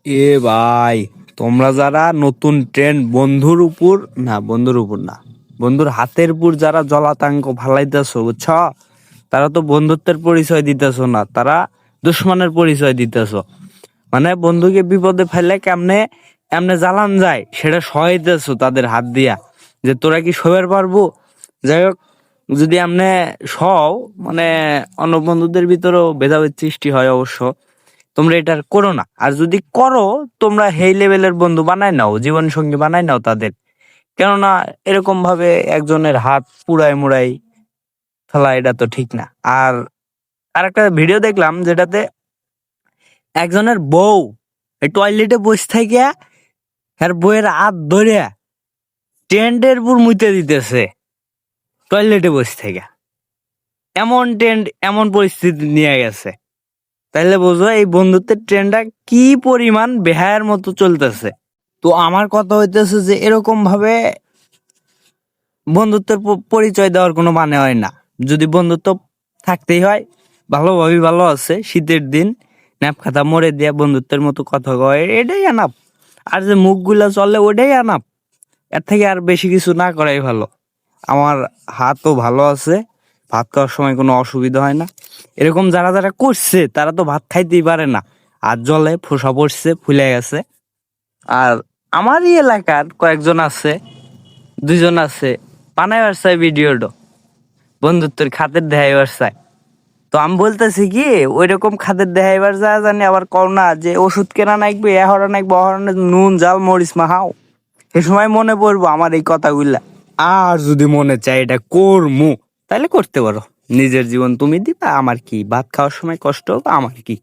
এ ভাই, তোমরা যারা নতুন ট্রেন্ড বন্ধুর উপর না, বন্ধুর হাতের উপর যারা জলাতঙ্ক ফালাইতেছো, বুঝছ? তারা তো বন্ধুত্বের পরিচয় দিতেছো না, তারা দুশ্মনের পরিচয় দিতেছো। মানে বন্ধুকে বিপদে ফেলে কেমনে এমনে জ্বালান যায় সেটা সহাইতেছো তাদের হাত দিয়া, যে তোরা কি সইবার পারবো। যাই হোক, যদি এমনে সও, মানে অন্য বন্ধুদের ভিতরেও ভেদাভেদ সৃষ্টি হয় অবশ্য। তোমরা এটা আর করো না, আর যদি করো তোমরা হেই লেভেলের বন্ধু বানাই নাও, জীবন সঙ্গী বানাই নাও তাদের। কেননা এরকম ভাবে একজনের হাত পুড়াই মুড়াই ফেলা এটা তো ঠিক না। আর আরেকটা ভিডিও দেখলাম যেটাতে একজনের বউ এই টয়লেটে বসে থেকে আর বউয়ের হাত ধরে টেন্টের উপর মুইতে দিতেছে, টয়লেটে বসে থেকে। এমন ট্রেন্ড, এমন পরিস্থিতি নিয়ে গেছে। তাইলে বোঝো এই বন্ধুত্বের ট্রেন্ডটা কি পরিমাণ বেহায়ার মতো চলতেছে। তো আমার কথা হইতেছে যে এরকম ভাবে বন্ধুত্বের পরিচয় দেওয়ার কোনো মানে হয় না। যদি বন্ধুত্ব থাকতেই হয়, ভালোভাবেই ভালো আছে, শীতের দিন ন্যাপ খাতা মরে দিয়া বন্ধুত্বের মতো কথা কয়, এটাই আনাপ। আর যে মুখগুলা চলে ওটাই আনাপ। এর থেকে আর বেশি কিছু না করাই ভালো। আমার হাতও ভালো আছে, ভাত খাওয়ার সময় কোনো অসুবিধা হয় না। এরকম যারা যারা করছে তারা তো ভাত খাইতেই পারে না, হাত জলে ফোসা পড়ছে, ফুলে গেছে। আর আমারই এলাকার কয়েকজন আছে, দুইজন আছে, বানাইবার চাই ভিডিওটা, বন্ধুত্বের খাতের দেখাইবার চাই। তো আমি বলতেছি কি, ওই রকম খাতের দেখাইবার যা জানি আবার কও না যে ওষুধ কেনা নাকবে, এহরা নাকবে, অহরণে নুন জাল মরিচ মাহাও। এ সময় মনে পড়বো আমার এই কথাগুলা। আর যদি মনে চাই এটা করমু, তাহলে করতে পারো। নিজের জীবন তুমি দিবা, আমার কি? ভাত খাওয়ার সময় কষ্ট হবে, আমার কি?